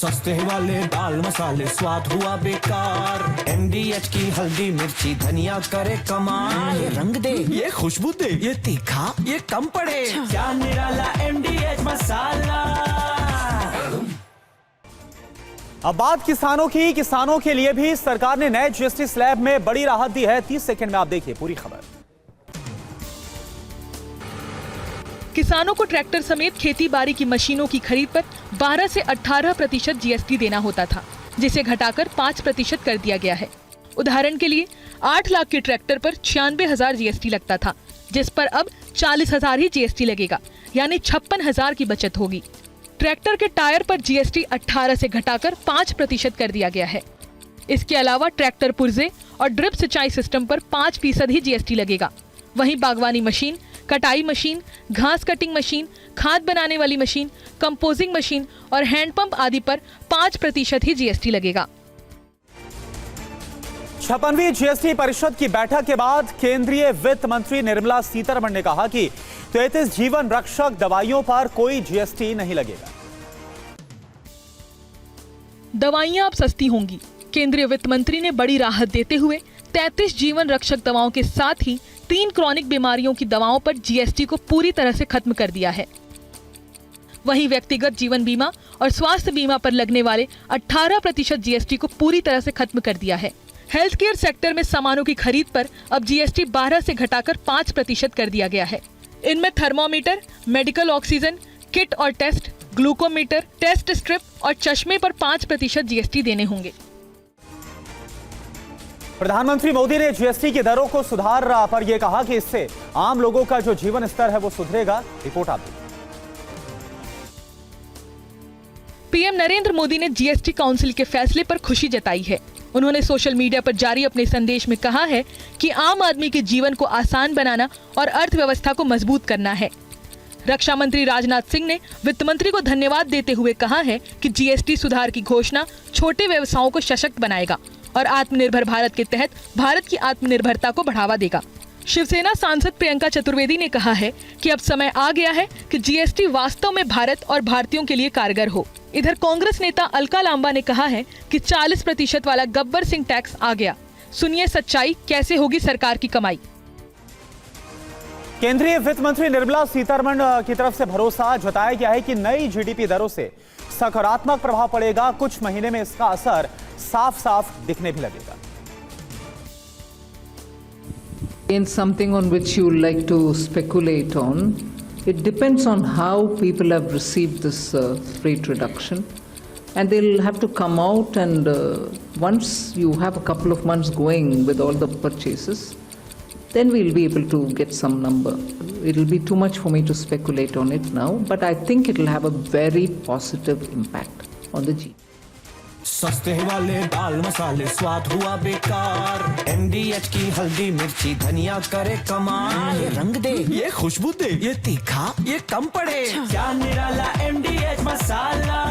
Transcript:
सस्ते वाले दाल मसाले स्वाद हुआ बेकार। MDH की हल्दी मिर्ची धनिया करे कमाल। ये रंग दे, ये खुशबू दे, ये तीखा, ये कम पड़े। क्या निराला MDH मसाला। अब बात किसानों की। किसानों के लिए भी सरकार ने नए GST स्लैब में बड़ी राहत दी है। 30 सेकंड में आप देखिए पूरी खबर। किसानों को ट्रैक्टर समेत खेती बाड़ी की मशीनों की खरीद पर 12 से 18% GST देना होता था, जिसे घटाकर 5% कर दिया गया है। उदाहरण के लिए 8 लाख के ट्रैक्टर पर 96,000 GST लगता था, जिस पर अब 40,000 ही GST लगेगा, यानी 56,000 की बचत होगी। ट्रैक्टर के टायर पर GST 18 से घटाकर 5% कर दिया गया है। इसके अलावा ट्रैक्टर पुर्जे और ड्रिप सिंचाई सिस्टम पर 5% ही GST लगेगा। वहीं बागवानी मशीन, कटाई मशीन, घास कटिंग मशीन, खाद बनाने वाली मशीन, कंपोजिंग मशीन और हैंडपंप आदि पर 5% ही GST लगेगा। 56वीं GST परिषद की बैठक के बाद केंद्रीय वित्त मंत्री निर्मला सीतारमण ने कहा कि 33 जीवन रक्षक दवाइयों पर कोई GST नहीं लगेगा। दवाइयां अब सस्ती होंगी। केंद्रीय वित्त मंत्री ने बड़ी राहत देते हुए 33 जीवन रक्षक दवाओं के साथ ही 3 क्रॉनिक बीमारियों की दवाओं पर GST को पूरी तरह से खत्म कर दिया है। वहीं व्यक्तिगत जीवन बीमा और स्वास्थ्य बीमा पर लगने वाले 18% GST को पूरी तरह से खत्म कर दिया है। हेल्थ केयर सेक्टर में सामानों की खरीद पर अब GST 12 से घटाकर 5% कर दिया गया है। इनमें थर्मोमीटर, मेडिकल ऑक्सीजन किट और टेस्ट, ग्लूकोमीटर, टेस्ट स्ट्रिप और चश्मे पर 5% GST देने होंगे। प्रधानमंत्री मोदी ने GST की दरों को सुधार पर यह कहा कि इससे आम लोगों का जो जीवन स्तर है वो सुधरेगा। रिपोर्ट आप देखिए। पीएम नरेंद्र मोदी ने GST काउंसिल के फैसले पर खुशी जताई है। उन्होंने सोशल मीडिया पर जारी अपने संदेश में कहा है कि आम आदमी के जीवन को आसान बनाना और अर्थव्यवस्था को मजबूत करना है। रक्षा मंत्री राजनाथ सिंह ने वित्त मंत्री को धन्यवाद देते हुए कहा है कि GST सुधार की घोषणा छोटे व्यवसायों को सशक्त बनाएगा और आत्मनिर्भर भारत के तहत भारत की आत्मनिर्भरता को बढ़ावा देगा। शिवसेना सांसद प्रियंका चतुर्वेदी ने कहा है कि अब समय आ गया है कि GST वास्तव में भारत और भारतीयों के लिए कारगर हो। इधर कांग्रेस नेता अलका लांबा ने कहा है कि 40% वाला गब्बर सिंह टैक्स आ गया। सुनिए सच्चाई, कैसे होगी सरकार की कमाई। केंद्रीय वित्त मंत्री निर्मला सीतारमण की तरफ से भरोसा जताया गया है कि नई GDP दरों से सकारात्मक प्रभाव पड़ेगा। कुछ महीने में इसका असर साफ साफ दिखने भी लगेगा। In something on which you like to speculate on, it depends on how people have received this rate reduction, and they'll have to come out and once you have a couple of months going with all the purchases, then we'll be able to get some number. It'll be too much for me to speculate on it now, but I think it'll have a very positive impact on the GDP. सस्ते वाले दाल मसाले स्वाद हुआ बेकार। MDH की हल्दी मिर्ची धनिया करे कमाल। ये रंग दे, ये खुशबू दे, ये तीखा, ये कम पड़े। क्या निराला MDH मसाला।